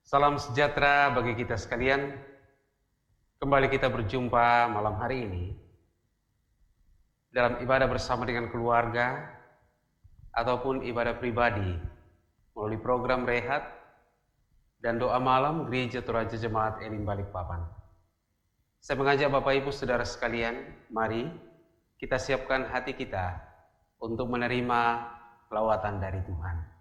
Salam sejahtera bagi kita sekalian. Kembali kita berjumpa malam hari ini dalam ibadah bersama dengan keluarga ataupun ibadah pribadi melalui program rehat dan doa malam Gereja Toraja Jemaat Elim Balikpapan. Saya mengajak Bapak Ibu Saudara sekalian, mari kita siapkan hati kita untuk menerima lawatan dari Tuhan.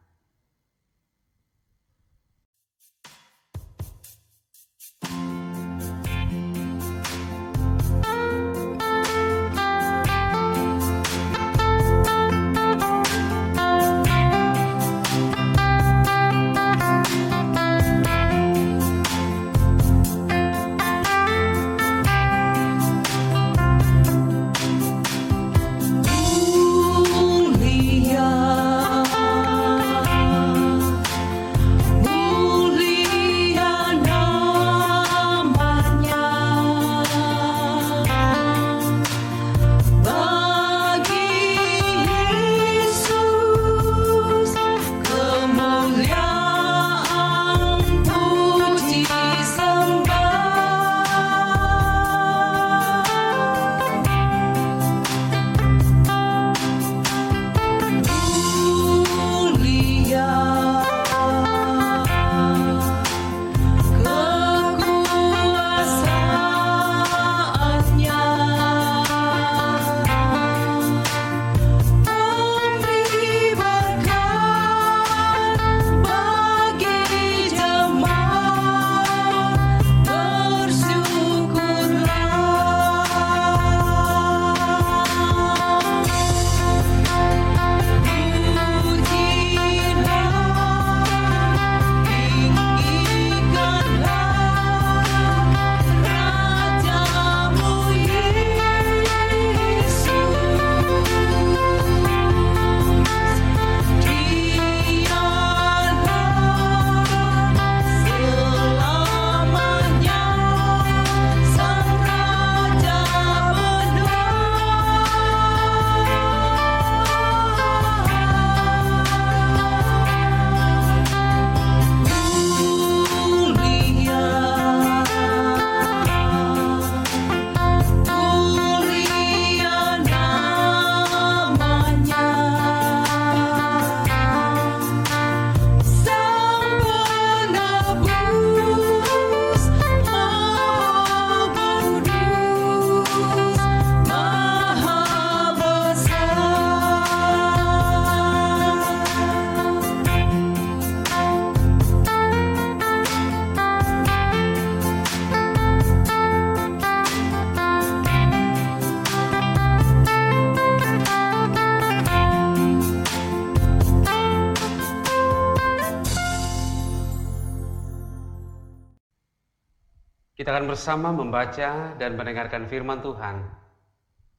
Kita akan bersama membaca dan mendengarkan firman Tuhan.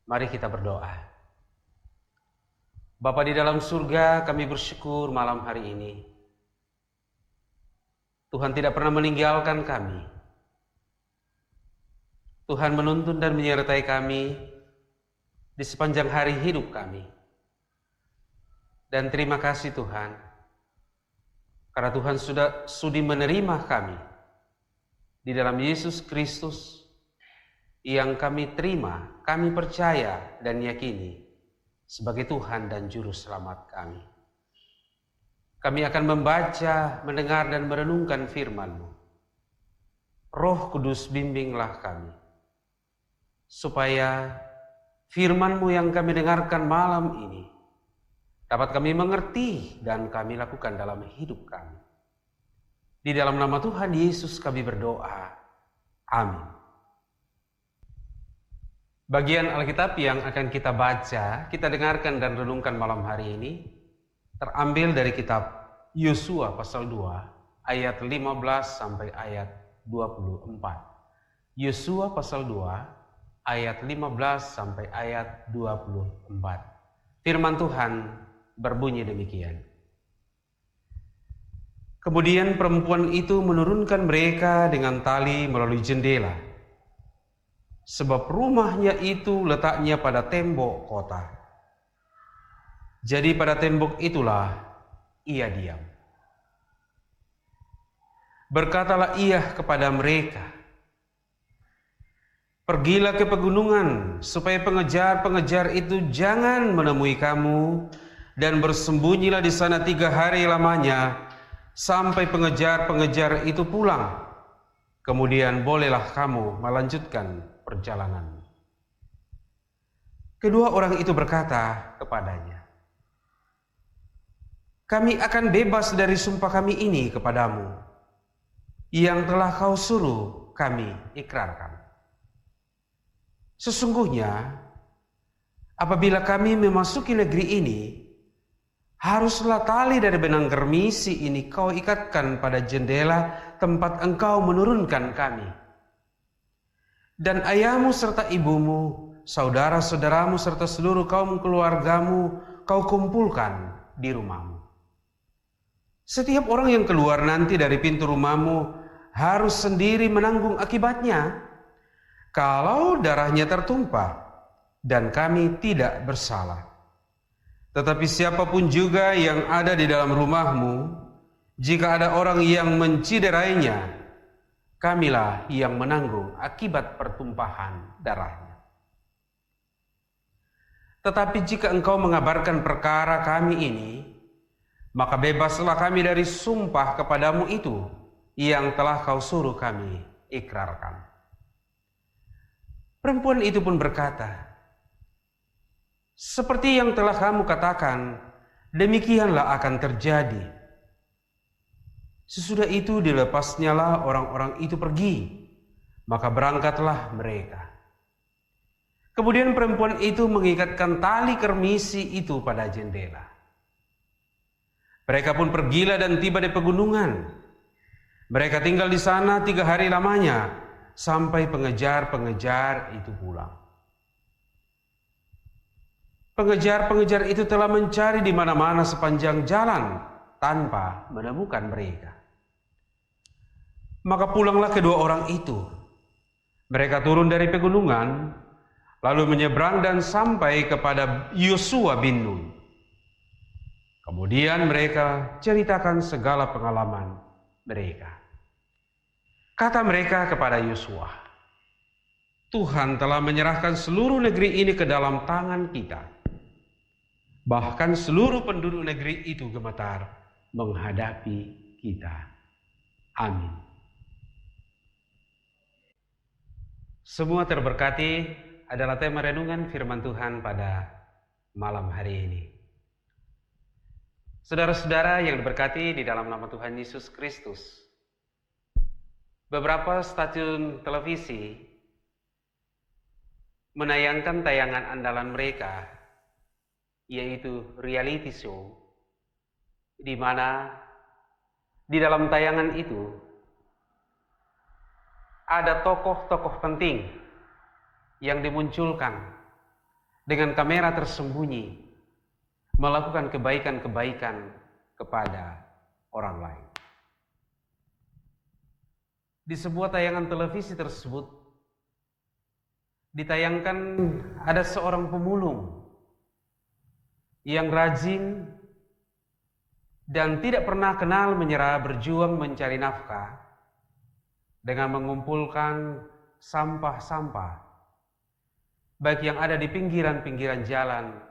Mari kita berdoa. Bapa di dalam surga, kami bersyukur malam hari ini. Tuhan tidak pernah meninggalkan kami. Tuhan menuntun dan menyertai kami di sepanjang hari hidup kami. Dan terima kasih Tuhan, karena Tuhan sudah sudi menerima kami di dalam Yesus Kristus yang kami terima, kami percaya dan yakini sebagai Tuhan dan Juru Selamat kami. Kami akan membaca, mendengar dan merenungkan firman-Mu. Roh Kudus bimbinglah kami, supaya firman-Mu yang kami dengarkan malam ini dapat kami mengerti dan kami lakukan dalam hidup kami. Di dalam nama Tuhan Yesus kami berdoa. Amin. Bagian Alkitab yang akan kita baca, kita dengarkan dan renungkan malam hari ini terambil dari kitab Yosua pasal 2 ayat 15 sampai ayat 24. Yosua pasal 2 ayat 15 sampai ayat 24. Firman Tuhan berbunyi demikian. Kemudian perempuan itu menurunkan mereka dengan tali melalui jendela, sebab rumahnya itu letaknya pada tembok kota. Jadi pada tembok itulah ia diam. Berkatalah ia kepada mereka, "Pergilah ke pegunungan, supaya pengejar-pengejar itu jangan menemui kamu, dan bersembunyilah di sana 3 hari lamanya, sampai pengejar-pengejar itu pulang. Kemudian bolehlah kamu melanjutkan perjalanan." Kedua orang itu berkata kepadanya, "Kami akan bebas dari sumpah kami ini kepadamu, yang telah kau suruh kami ikrarkan. Sesungguhnya, apabila kami memasuki negeri ini, haruslah tali dari benang germisi ini kau ikatkan pada jendela tempat engkau menurunkan kami. Dan ayahmu serta ibumu, saudara-saudaramu serta seluruh kaum keluargamu kau kumpulkan di rumahmu. Setiap orang yang keluar nanti dari pintu rumahmu harus sendiri menanggung akibatnya, kalau darahnya tertumpah dan kami tidak bersalah. Tetapi siapapun juga yang ada di dalam rumahmu, jika ada orang yang menciderainya, kamilah yang menanggung akibat pertumpahan darahnya. Tetapi jika engkau mengabarkan perkara kami ini, maka bebaslah kami dari sumpah kepadamu itu yang telah kau suruh kami ikrarkan." Perempuan itu pun berkata, "Seperti yang telah kamu katakan, demikianlah akan terjadi." Sesudah itu dilepasnyalah orang-orang itu pergi, maka berangkatlah mereka. Kemudian perempuan itu mengikatkan tali kermisi itu pada jendela. Mereka pun pergilah dan tiba di pegunungan. Mereka tinggal di sana 3 hari lamanya, sampai pengejar-pengejar itu pulang. Pengejar-pengejar itu telah mencari di mana-mana sepanjang jalan tanpa menemukan mereka. Maka pulanglah kedua orang itu. Mereka turun dari pegunungan, lalu menyeberang dan sampai kepada Yosua bin Nun. Kemudian mereka ceritakan segala pengalaman mereka. Kata mereka kepada Yosua, "Tuhan telah menyerahkan seluruh negeri ini ke dalam tangan kita. Bahkan seluruh penduduk negeri itu gemetar menghadapi kita. Amin." Semua terberkati adalah tema renungan firman Tuhan pada malam hari ini. Saudara-saudara yang diberkati di dalam nama Tuhan Yesus Kristus, beberapa stasiun televisi menayangkan tayangan andalan mereka, yaitu reality show, di mana di dalam tayangan itu ada tokoh-tokoh penting yang dimunculkan dengan kamera tersembunyi melakukan kebaikan-kebaikan kepada orang lain. Di sebuah tayangan televisi tersebut ditayangkan ada seorang pemulung yang rajin dan tidak pernah kenal menyerah, berjuang mencari nafkah dengan mengumpulkan sampah-sampah, baik yang ada di pinggiran-pinggiran jalan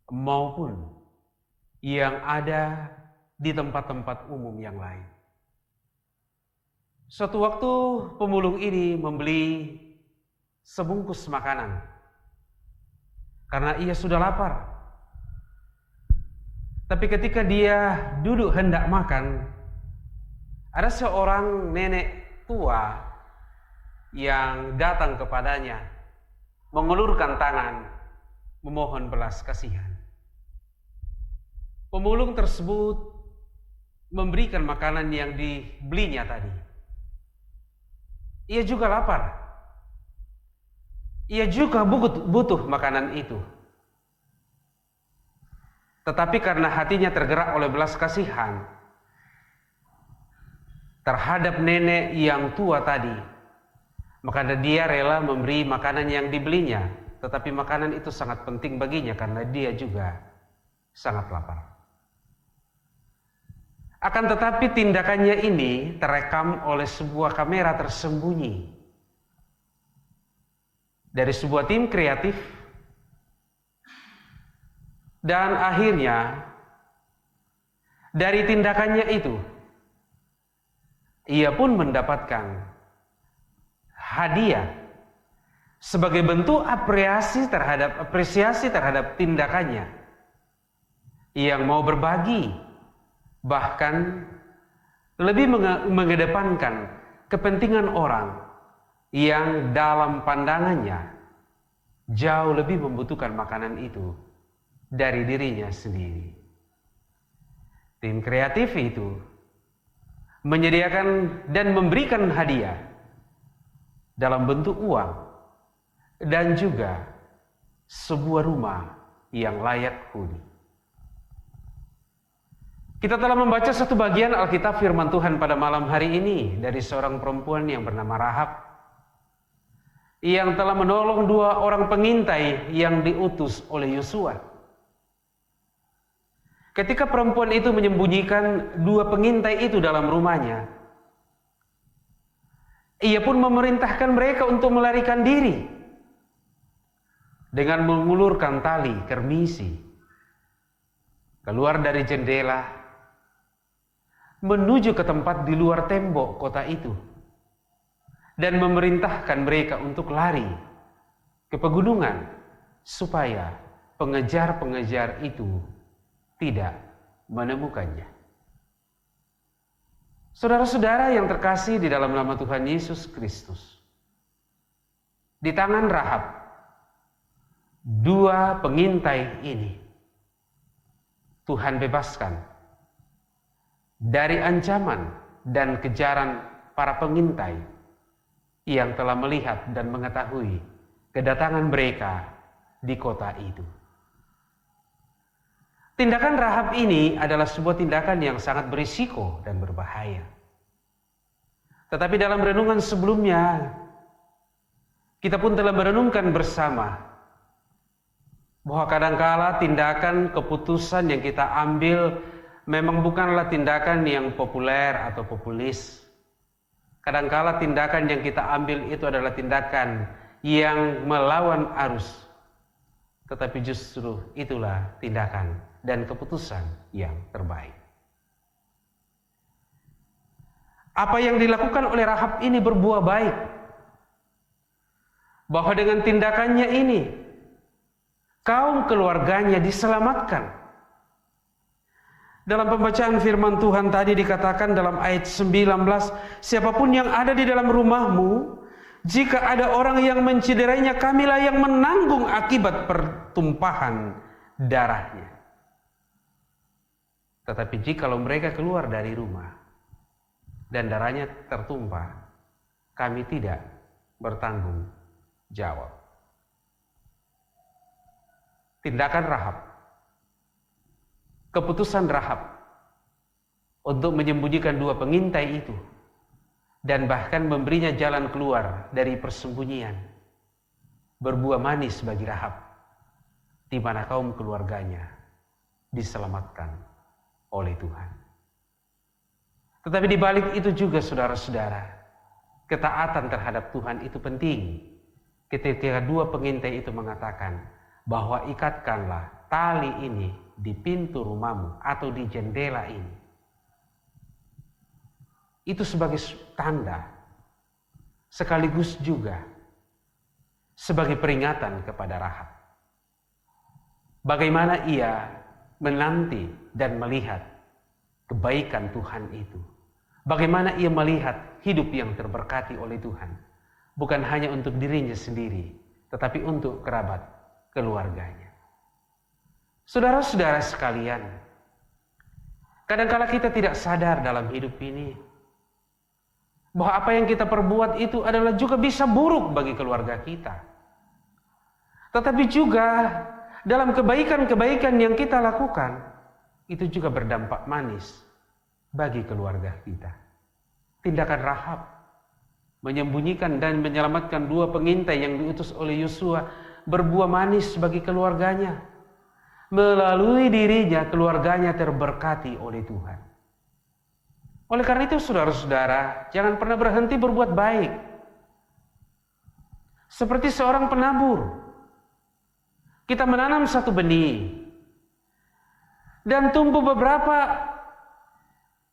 maupun yang ada di tempat-tempat umum yang lain. Suatu waktu pemulung ini membeli sebungkus makanan karena ia sudah lapar. Tapi ketika dia duduk hendak makan, ada seorang nenek tua yang datang kepadanya, mengulurkan tangan, memohon belas kasihan. Pemulung tersebut memberikan makanan yang dibelinya tadi. Ia juga lapar. Ia juga butuh makanan itu. Tetapi karena hatinya tergerak oleh belas kasihan terhadap nenek yang tua tadi, maka dia rela memberi makanan yang dibelinya. Tetapi makanan itu sangat penting baginya karena dia juga sangat lapar. Akan tetapi tindakannya ini terekam oleh sebuah kamera tersembunyi dari sebuah tim kreatif, dan akhirnya dari tindakannya itu ia pun mendapatkan hadiah sebagai bentuk apresiasi terhadap tindakannya yang mau berbagi, bahkan lebih mengedepankan kepentingan orang yang dalam pandangannya jauh lebih membutuhkan makanan itu dari dirinya sendiri. Tim kreatif itu menyediakan dan memberikan hadiah dalam bentuk uang dan juga sebuah rumah yang layak huni. Kita telah membaca satu bagian Alkitab firman Tuhan pada malam hari ini dari seorang perempuan yang bernama Rahab, yang telah menolong 2 orang pengintai yang diutus oleh Yosua. Ketika perempuan itu menyembunyikan 2 pengintai itu dalam rumahnya, ia pun memerintahkan mereka untuk melarikan diri dengan mengulurkan tali kermisi keluar dari jendela menuju ke tempat di luar tembok kota itu, dan memerintahkan mereka untuk lari ke pegunungan supaya pengejar-pengejar itu tidak menemukannya. Saudara-saudara yang terkasih di dalam nama Tuhan Yesus Kristus, di tangan Rahab, 2 pengintai ini Tuhan bebaskan dari ancaman dan kejaran para pengintai yang telah melihat dan mengetahui kedatangan mereka di kota itu. Tindakan Rahab ini adalah sebuah tindakan yang sangat berisiko dan berbahaya. Tetapi dalam renungan sebelumnya, kita pun telah merenungkan bersama bahwa kadangkala tindakan keputusan yang kita ambil memang bukanlah tindakan yang populer atau populis. Kadangkala tindakan yang kita ambil itu adalah tindakan yang melawan arus. Tetapi justru itulah tindakan dan keputusan yang terbaik. Apa yang dilakukan oleh Rahab ini berbuah baik. Bahwa dengan tindakannya ini, kaum keluarganya diselamatkan. Dalam pembacaan firman Tuhan tadi dikatakan dalam ayat 19, siapapun yang ada di dalam rumahmu, jika ada orang yang mencederainya, kamilah yang menanggung akibat pertumpahan darahnya. Tetapi jikalau mereka keluar dari rumah dan darahnya tertumpah, kami tidak bertanggung jawab. Tindakan Rahab, keputusan Rahab untuk menyembunyikan 2 pengintai itu dan bahkan memberinya jalan keluar dari persembunyian berbuah manis bagi Rahab, di mana kaum keluarganya diselamatkan oleh Tuhan. Tetapi di balik itu juga saudara-saudara, ketaatan terhadap Tuhan itu penting. Ketika 2 pengintai itu mengatakan bahwa ikatkanlah tali ini di pintu rumahmu atau di jendela ini. Itu sebagai tanda, sekaligus juga sebagai peringatan kepada Rahab. Bagaimana ia menanti dan melihat kebaikan Tuhan itu. Bagaimana ia melihat hidup yang terberkati oleh Tuhan. Bukan hanya untuk dirinya sendiri, tetapi untuk kerabat keluarganya. Saudara-saudara sekalian, kadangkala kita tidak sadar dalam hidup ini bahwa apa yang kita perbuat itu adalah juga bisa buruk bagi keluarga kita. Tetapi juga dalam kebaikan-kebaikan yang kita lakukan, itu juga berdampak manis bagi keluarga kita. Tindakan Rahab menyembunyikan dan menyelamatkan 2 pengintai yang diutus oleh Yosua berbuah manis bagi keluarganya. Melalui dirinya, keluarganya terberkati oleh Tuhan. Oleh karena itu saudara-saudara, jangan pernah berhenti berbuat baik. Seperti seorang penabur. Kita menanam satu benih dan tumbuh beberapa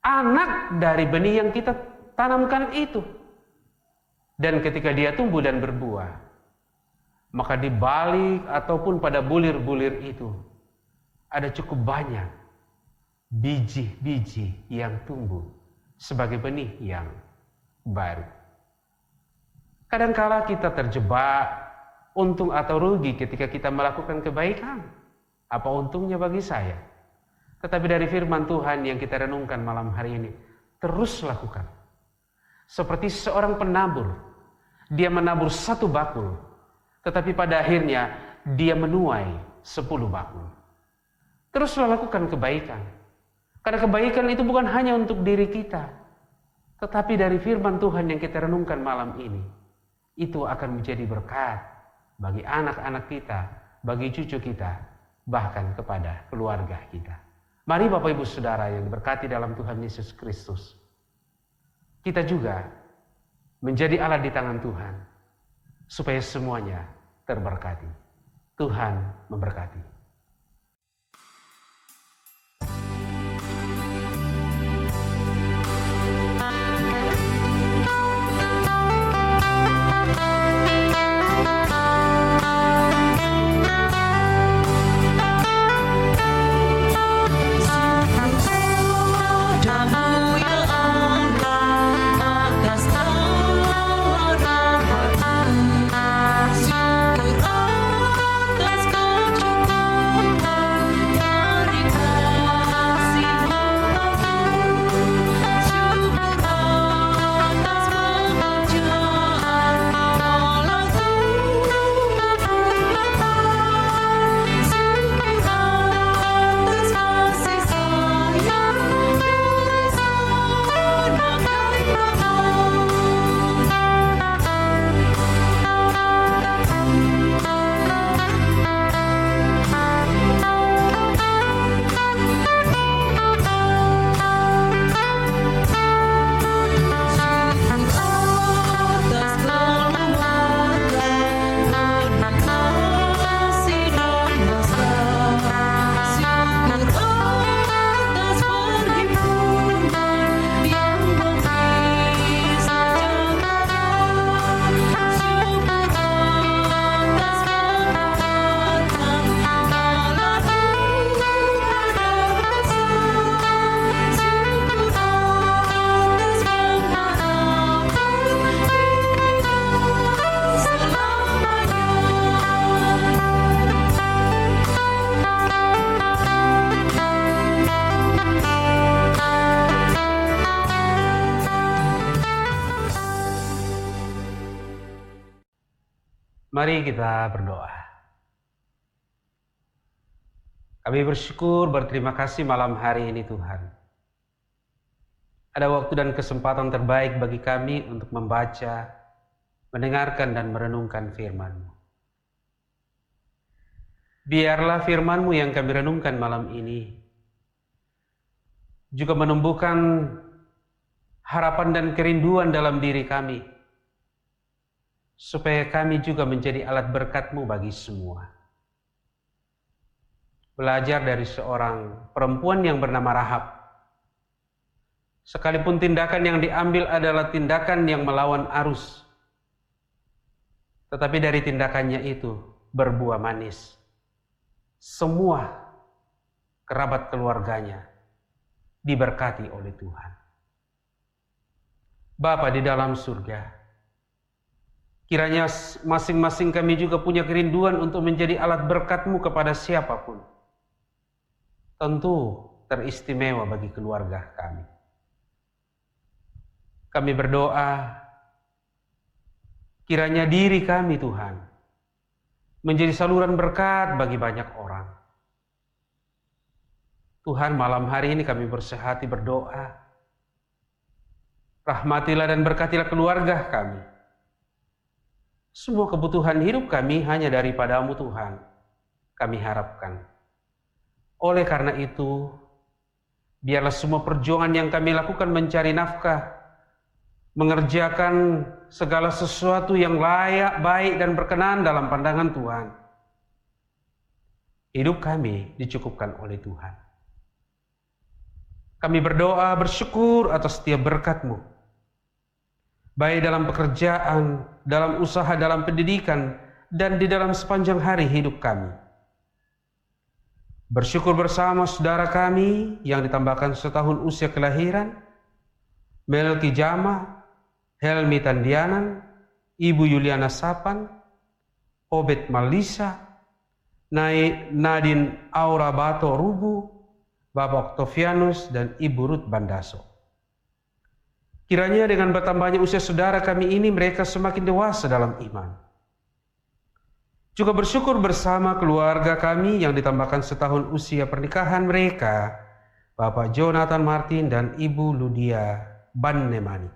anak dari benih yang kita tanamkan itu. Dan ketika dia tumbuh dan berbuah, maka di balik ataupun pada bulir-bulir itu ada cukup banyak biji-biji yang tumbuh sebagai benih yang baru. Kadangkala kita terjebak untung atau rugi ketika kita melakukan kebaikan. Apa untungnya bagi saya? Tetapi dari firman Tuhan yang kita renungkan malam hari ini, terus lakukan. Seperti seorang penabur, dia menabur 1 bakul, tetapi pada akhirnya dia menuai 10 bakul. Teruslah lakukan kebaikan. Karena kebaikan itu bukan hanya untuk diri kita, tetapi dari firman Tuhan yang kita renungkan malam ini, itu akan menjadi berkat bagi anak-anak kita, bagi cucu kita, bahkan kepada keluarga kita. Mari Bapak Ibu Saudara yang diberkati dalam Tuhan Yesus Kristus, kita juga menjadi alat di tangan Tuhan, supaya semuanya terberkati. Tuhan memberkati. Mari kita berdoa. Kami bersyukur, berterima kasih malam hari ini Tuhan. Ada waktu dan kesempatan terbaik bagi kami untuk membaca, mendengarkan dan merenungkan firman-Mu. Biarlah firman-Mu yang kami renungkan malam ini juga menumbuhkan harapan dan kerinduan dalam diri kami, supaya kami juga menjadi alat berkat-Mu bagi semua. Belajar dari seorang perempuan yang bernama Rahab. Sekalipun tindakan yang diambil adalah tindakan yang melawan arus, tetapi dari tindakannya itu berbuah manis. Semua kerabat keluarganya diberkati oleh Tuhan. Bapa di dalam surga, kiranya masing-masing kami juga punya kerinduan untuk menjadi alat berkat-Mu kepada siapapun. Tentu teristimewa bagi keluarga kami. Kami berdoa, kiranya diri kami Tuhan menjadi saluran berkat bagi banyak orang. Tuhan, malam hari ini kami bersehati berdoa, rahmatilah dan berkatilah keluarga kami. Semua kebutuhan hidup kami hanya daripada-Mu Tuhan, kami harapkan. Oleh karena itu, Biarlah semua perjuangan yang kami lakukan mencari nafkah, mengerjakan segala sesuatu yang layak, baik, dan berkenan dalam pandangan Tuhan. Hidup kami dicukupkan oleh Tuhan. Kami berdoa bersyukur atas setiap berkat-Mu, baik dalam pekerjaan, dalam usaha, dalam pendidikan, dan di dalam sepanjang hari hidup kami. Bersyukur bersama saudara kami yang ditambahkan setahun usia kelahiran, Melki Jama, Helmi Tandianan, Ibu Yuliana Sapan, Obed Malisa, Nadine Aura Bato Rubu, Bapak Octavianus, dan Ibu Ruth Bandaso. Kiranya dengan bertambahnya usia saudara kami ini, mereka semakin dewasa dalam iman. Juga bersyukur bersama keluarga kami yang ditambahkan setahun usia pernikahan mereka, Bapak Jonathan Martin dan Ibu Ludia Bannemani.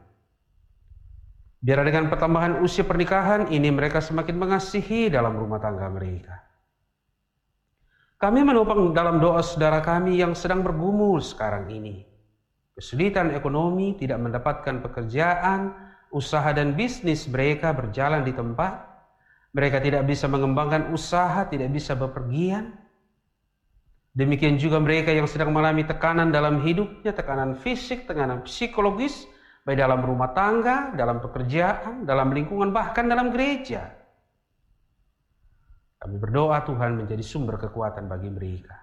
Biar dengan pertambahan usia pernikahan ini mereka semakin mengasihi dalam rumah tangga mereka. Kami menopang dalam doa saudara kami yang sedang bergumul sekarang ini. Kesulitan ekonomi, tidak mendapatkan pekerjaan, usaha dan bisnis mereka berjalan di tempat. Mereka tidak bisa mengembangkan usaha, tidak bisa bepergian. Demikian juga mereka yang sedang mengalami tekanan dalam hidupnya, tekanan fisik, tekanan psikologis, baik dalam rumah tangga, dalam pekerjaan, dalam lingkungan, bahkan dalam gereja. Kami berdoa Tuhan menjadi sumber kekuatan bagi mereka.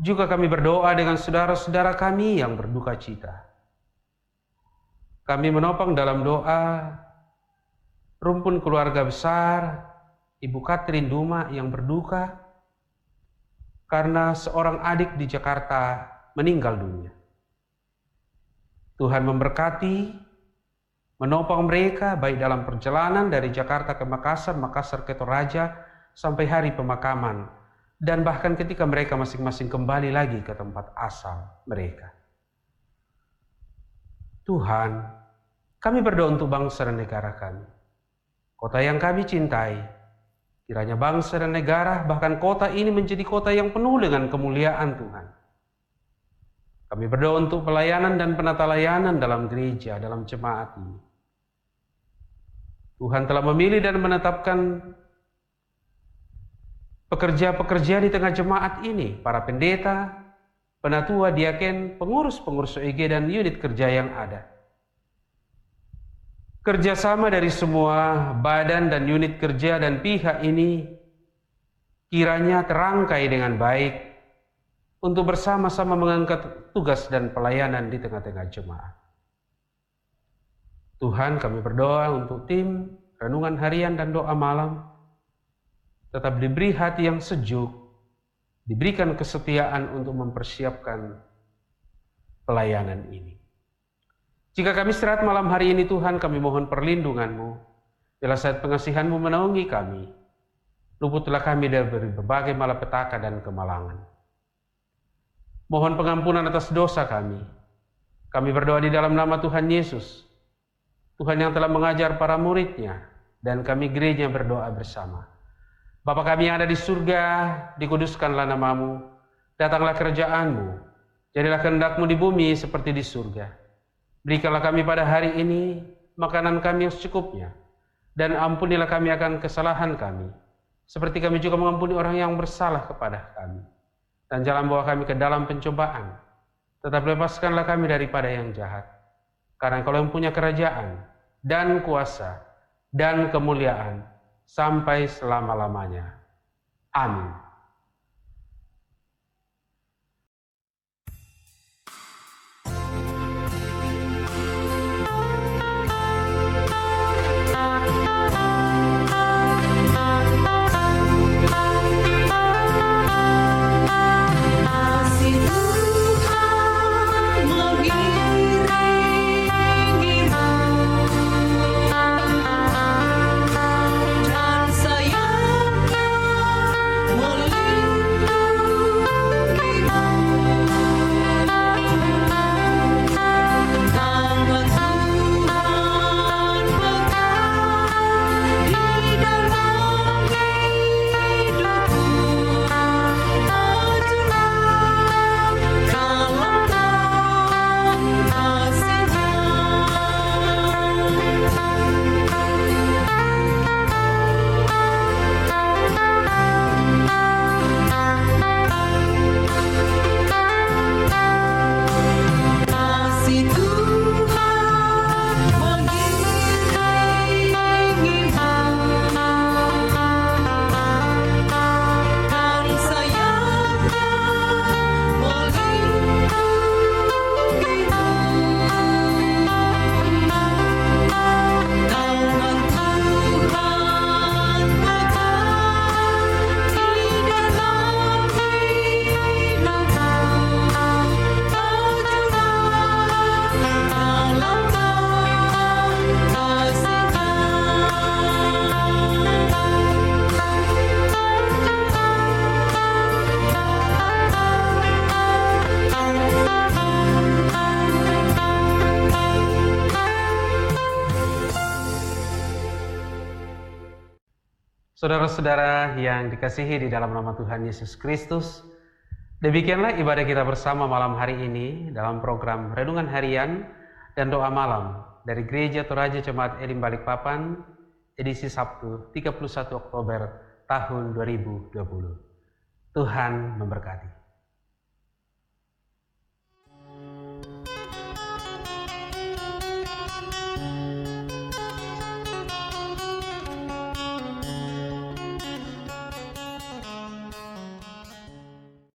Juga kami berdoa dengan saudara-saudara kami yang berduka cita. Kami menopang dalam doa rumpun keluarga besar Ibu Katrin Duma yang berduka karena seorang adik di Jakarta meninggal dunia. Tuhan memberkati, menopang mereka baik dalam perjalanan dari Jakarta ke Makassar, Makassar ke Toraja, sampai hari pemakaman, dan bahkan ketika mereka masing-masing kembali lagi ke tempat asal mereka. Tuhan, kami berdoa untuk bangsa dan negara kami. Kota yang kami cintai, kiranya bangsa dan negara, bahkan kota ini menjadi kota yang penuh dengan kemuliaan Tuhan. Kami berdoa untuk pelayanan dan penata layanan dalam gereja, dalam jemaat ini. Tuhan telah memilih dan menetapkan pekerja-pekerja di tengah jemaat ini, para pendeta, penatua, diaken, pengurus-pengurus OEG, dan unit kerja yang ada. Kerjasama dari semua badan dan unit kerja dan pihak ini kiranya terangkai dengan baik untuk bersama-sama mengangkat tugas dan pelayanan di tengah-tengah jemaat. Tuhan, kami berdoa untuk tim renungan harian dan doa malam tetap diberi hati yang sejuk, diberikan kesetiaan untuk mempersiapkan pelayanan ini. Jika kami istirahat malam hari ini Tuhan, kami mohon perlindungan-Mu. Bila saat pengasihan-Mu menaungi kami, luputlah kami dari berbagai malapetaka dan kemalangan. Mohon pengampunan atas dosa kami. Kami berdoa di dalam nama Tuhan Yesus, Tuhan yang telah mengajar para murid-Nya, dan kami gereja berdoa bersama. Bapa kami yang ada di surga, dikuduskanlah nama-Mu, datanglah kerajaan-Mu, jadilah kehendak-Mu di bumi seperti di surga. Berikanlah kami pada hari ini makanan kami yang secukupnya, dan ampunilah kami akan kesalahan kami, seperti kami juga mengampuni orang yang bersalah kepada kami. Dan jangan bawa kami ke dalam pencobaan, tetap lepaskanlah kami daripada yang jahat. Karena Engkau yang punya kerajaan, dan kuasa, dan kemuliaan, sampai selama-lamanya. Amin. Dan sayangnya Saudara-saudara yang dikasihi di dalam nama Tuhan Yesus Kristus, demikianlah ibadah kita bersama malam hari ini dalam program Renungan Harian dan Doa Malam dari Gereja Toraja Jemaat Elim Balikpapan, edisi Sabtu 31 Oktober tahun 2020. Tuhan memberkati.